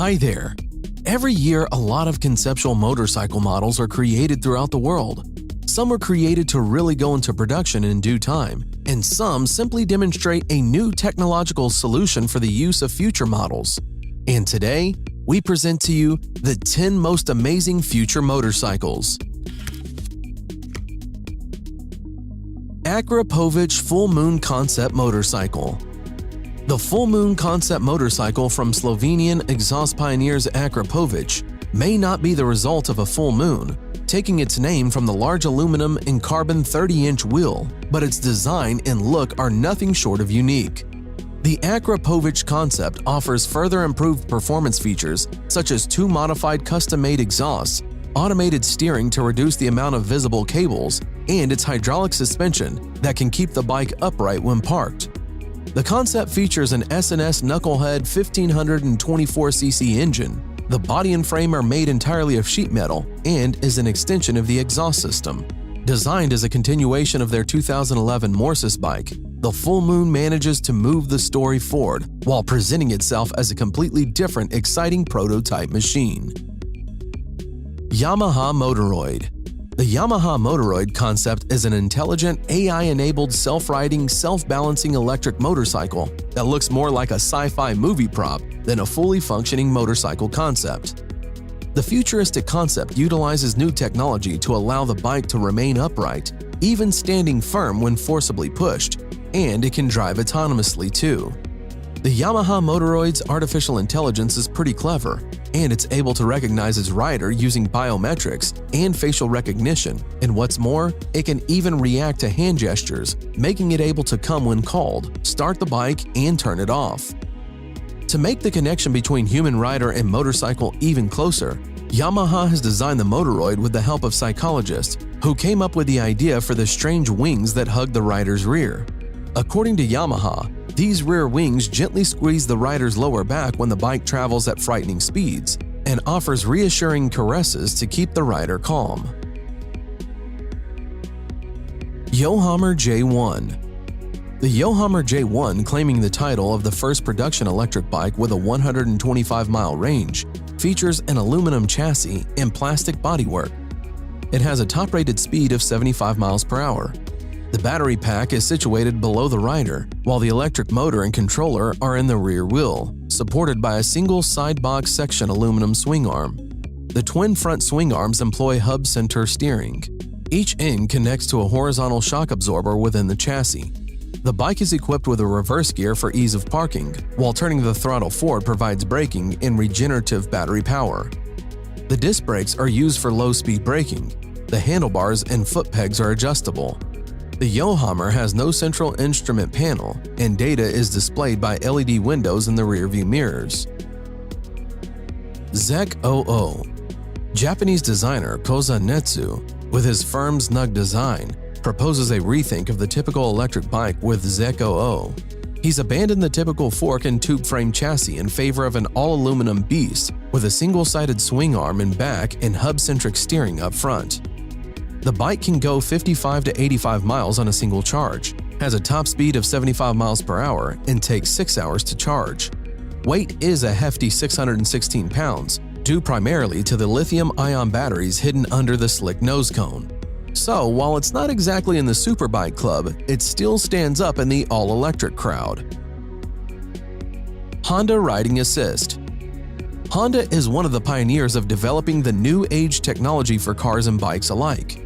Hi there! Every year, a lot of conceptual motorcycle models are created throughout the world. Some were created to really go into production in due time, and some simply demonstrate a new technological solution for the use of future models. And today, we present to you the 10 most amazing future motorcycles. Akrapovic Full Moon Concept Motorcycle. The Full Moon Concept motorcycle from Slovenian exhaust pioneers Akrapovic may not be the result of a full moon, taking its name from the large aluminum and carbon 30-inch wheel, but its design and look are nothing short of unique. The Akrapovic concept offers further improved performance features such as 2 modified custom-made exhausts, automated steering to reduce the amount of visible cables, and its hydraulic suspension that can keep the bike upright when parked. The concept features an S&S Knucklehead 1524cc engine. The body and frame are made entirely of sheet metal and is an extension of the exhaust system. Designed as a continuation of their 2011 Morsis bike, the Full Moon manages to move the story forward while presenting itself as a completely different, exciting prototype machine. Yamaha Motoroid. The Yamaha Motoroid concept is an intelligent, AI-enabled, self-riding, self-balancing electric motorcycle that looks more like a sci-fi movie prop than a fully functioning motorcycle concept. The futuristic concept utilizes new technology to allow the bike to remain upright, even standing firm when forcibly pushed, and it can drive autonomously too. The Yamaha Motoroid's artificial intelligence is pretty clever, and it's able to recognize its rider using biometrics and facial recognition, and what's more, it can even react to hand gestures, making it able to come when called, start the bike, and turn it off. To make the connection between human rider and motorcycle even closer, Yamaha has designed the Motoroid with the help of psychologists who came up with the idea for the strange wings that hug the rider's rear. According to Yamaha, these rear wings gently squeeze the rider's lower back when the bike travels at frightening speeds and offers reassuring caresses to keep the rider calm. Yohammer J1. The Yohammer J1, claiming the title of the first production electric bike with a 125-mile range, features an aluminum chassis and plastic bodywork. It has a top-rated speed of 75 miles per hour. The battery pack is situated below the rider, while the electric motor and controller are in the rear wheel, supported by a single side box section aluminum swing arm. The twin front swing arms employ hub center steering. Each end connects to a horizontal shock absorber within the chassis. The bike is equipped with a reverse gear for ease of parking, while turning the throttle forward provides braking and regenerative battery power. The disc brakes are used for low-speed braking. The handlebars and foot pegs are adjustable. The Yohammer has no central instrument panel, and data is displayed by LED windows in the rearview mirrors. ZEC 00. Japanese designer Koza Netsu, with his firm's Snug design, proposes a rethink of the typical electric bike with ZEC 00. He's abandoned the typical fork and tube frame chassis in favor of an all-aluminum beast with a single-sided swing arm in back and hub-centric steering up front. The bike can go 55 to 85 miles on a single charge, has a top speed of 75 miles per hour, and takes 6 hours to charge. Weight is a hefty 616 pounds, due primarily to the lithium-ion batteries hidden under the slick nose cone. So, while it's not exactly in the superbike club, it still stands up in the all-electric crowd. Honda Riding Assist. Honda is one of the pioneers of developing the new age technology for cars and bikes alike.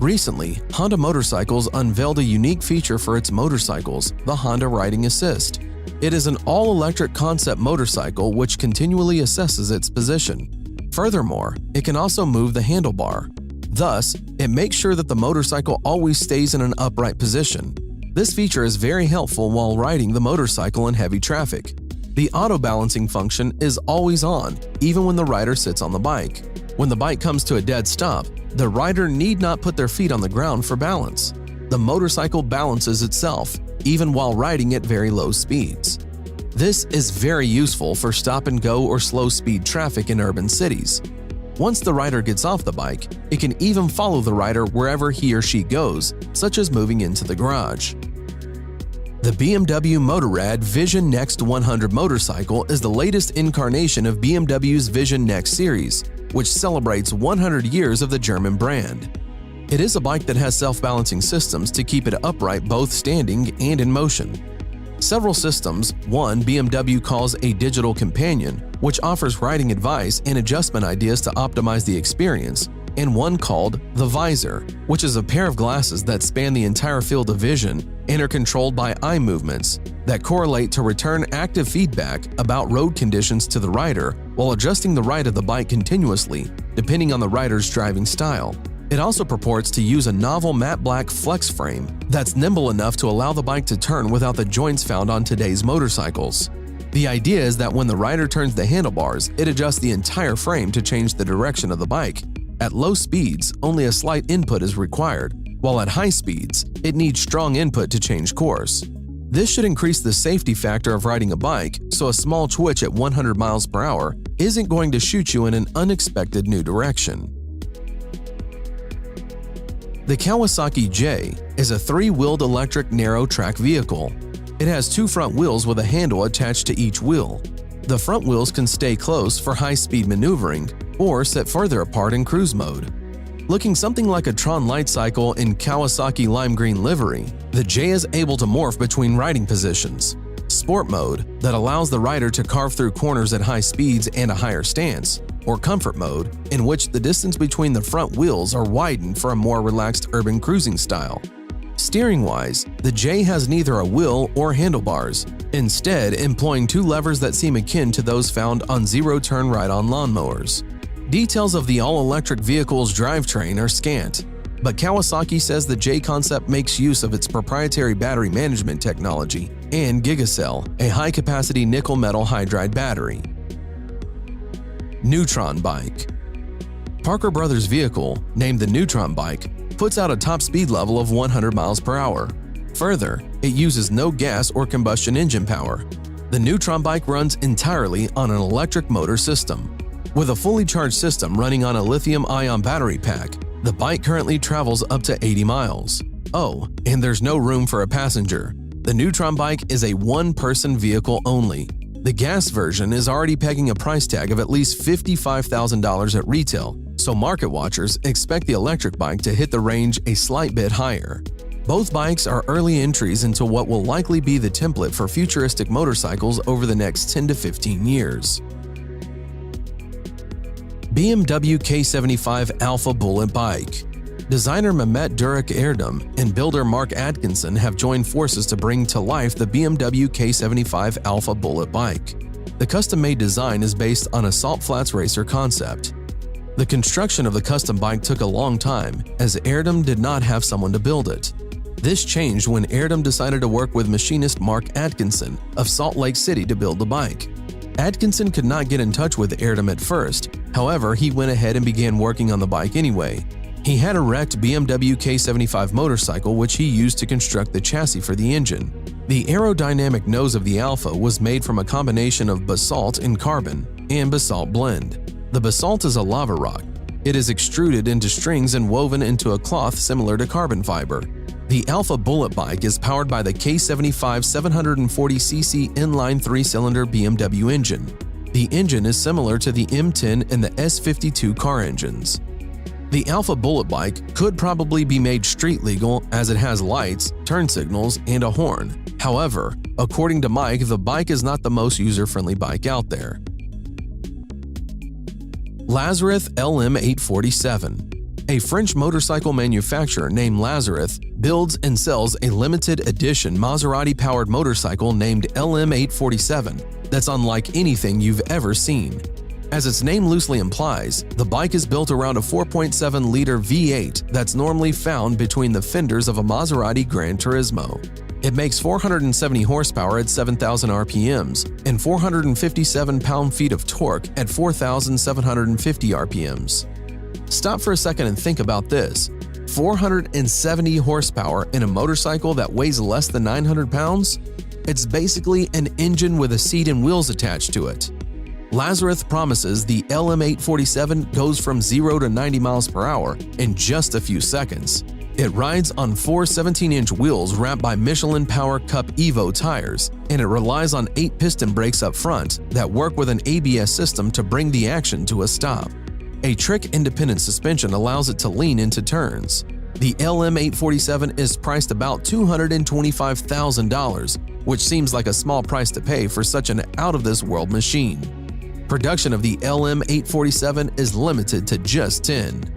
Recently, Honda Motorcycles unveiled a unique feature for its motorcycles, the Honda Riding Assist. It is an all-electric concept motorcycle which continually assesses its position. Furthermore, it can also move the handlebar. Thus, it makes sure that the motorcycle always stays in an upright position. This feature is very helpful while riding the motorcycle in heavy traffic. The auto-balancing function is always on, even when the rider sits on the bike. When the bike comes to a dead stop, the rider need not put their feet on the ground for balance. The motorcycle balances itself, even while riding at very low speeds. This is very useful for stop-and-go or slow-speed traffic in urban cities. Once the rider gets off the bike, it can even follow the rider wherever he or she goes, such as moving into the garage. The BMW Motorrad Vision Next 100 motorcycle is the latest incarnation of BMW's Vision Next series, which celebrates 100 years of the German brand. It is a bike that has self-balancing systems to keep it upright both standing and in motion. Several systems, one BMW calls a digital companion, which offers riding advice and adjustment ideas to optimize the experience, and one called the Visor, which is a pair of glasses that span the entire field of vision and are controlled by eye movements that correlate to return active feedback about road conditions to the rider while adjusting the ride of the bike continuously, depending on the rider's driving style. It also purports to use a novel matte black flex frame that's nimble enough to allow the bike to turn without the joints found on today's motorcycles. The idea is that when the rider turns the handlebars, it adjusts the entire frame to change the direction of the bike. At low speeds, only a slight input is required, while at high speeds, it needs strong input to change course. This should increase the safety factor of riding a bike, so a small twitch at 100 miles per hour isn't going to shoot you in an unexpected new direction. The Kawasaki J is a three-wheeled electric narrow-track vehicle. It has two front wheels with a handle attached to each wheel. The front wheels can stay close for high-speed maneuvering or sit further apart in cruise mode. Looking something like a Tron light cycle in Kawasaki lime green livery, the J is able to morph between riding positions. Sport mode, that allows the rider to carve through corners at high speeds and a higher stance, or comfort mode, in which the distance between the front wheels are widened for a more relaxed urban cruising style. Steering-wise, the J has neither a wheel or handlebars, instead employing two levers that seem akin to those found on zero-turn ride-on lawnmowers. Details of the all-electric vehicle's drivetrain are scant, but Kawasaki says the J concept makes use of its proprietary battery management technology and Gigacell, a high-capacity nickel-metal hydride battery. Neutron Bike. Parker Brothers' vehicle, named the Neutron Bike, puts out a top speed level of 100 miles per hour. Further, it uses no gas or combustion engine power. The Neutron Bike runs entirely on an electric motor system. With a fully charged system running on a lithium-ion battery pack, the bike currently travels up to 80 miles. Oh, and there's no room for a passenger. The Neutron Bike is a one-person vehicle only. The gas version is already pegging a price tag of at least $55,000 at retail, so market watchers expect the electric bike to hit the range a slight bit higher. Both bikes are early entries into what will likely be the template for futuristic motorcycles over the next 10 to 15 years. BMW K75 Alpha Bullet Bike. Designer Mehmet Durek Erdem and builder Mark Atkinson have joined forces to bring to life the BMW K75 Alpha Bullet Bike. The custom-made design is based on a Salt Flats Racer concept. The construction of the custom bike took a long time, as Erdem did not have someone to build it. This changed when Erdem decided to work with machinist Mark Atkinson of Salt Lake City to build the bike. Atkinson could not get in touch with Erdem at first, however, he went ahead and began working on the bike anyway. He had a wrecked BMW K75 motorcycle which he used to construct the chassis for the engine. The aerodynamic nose of the Alpha was made from a combination of basalt and carbon and basalt blend. The basalt is a lava rock. It is extruded into strings and woven into a cloth similar to carbon fiber. The Alpha Bullet Bike is powered by the K75 740cc inline 3-cylinder BMW engine. The engine is similar to the M10 and the S52 car engines. The Alpha Bullet Bike could probably be made street legal as it has lights, turn signals, and a horn. However, according to Mike, the bike is not the most user-friendly bike out there. Lazareth LM847. A French motorcycle manufacturer named Lazareth builds and sells a limited edition Maserati-powered motorcycle named LM847 that's unlike anything you've ever seen. As its name loosely implies, the bike is built around a 4.7-liter V8 that's normally found between the fenders of a Maserati Gran Turismo. It makes 470 horsepower at 7,000 RPMs and 457 pound-feet of torque at 4,750 RPMs. Stop for a second and think about this. 470 horsepower in a motorcycle that weighs less than 900 pounds? It's basically an engine with a seat and wheels attached to it. Lazareth promises the LM847 goes from 0 to 90 miles per hour in just a few seconds. It rides on 4 17-inch wheels wrapped by Michelin Power Cup Evo tires, and it relies on 8 piston brakes up front that work with an ABS system to bring the action to a stop. A trick-independent suspension allows it to lean into turns. The LM847 is priced about $225,000, which seems like a small price to pay for such an out-of-this-world machine. Production of the LM847 is limited to just 10.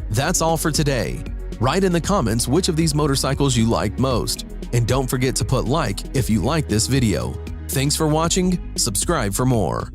That's all for today. Write in the comments which of these motorcycles you liked most, and don't forget to put like if you like this video. Thanks for watching, subscribe for more.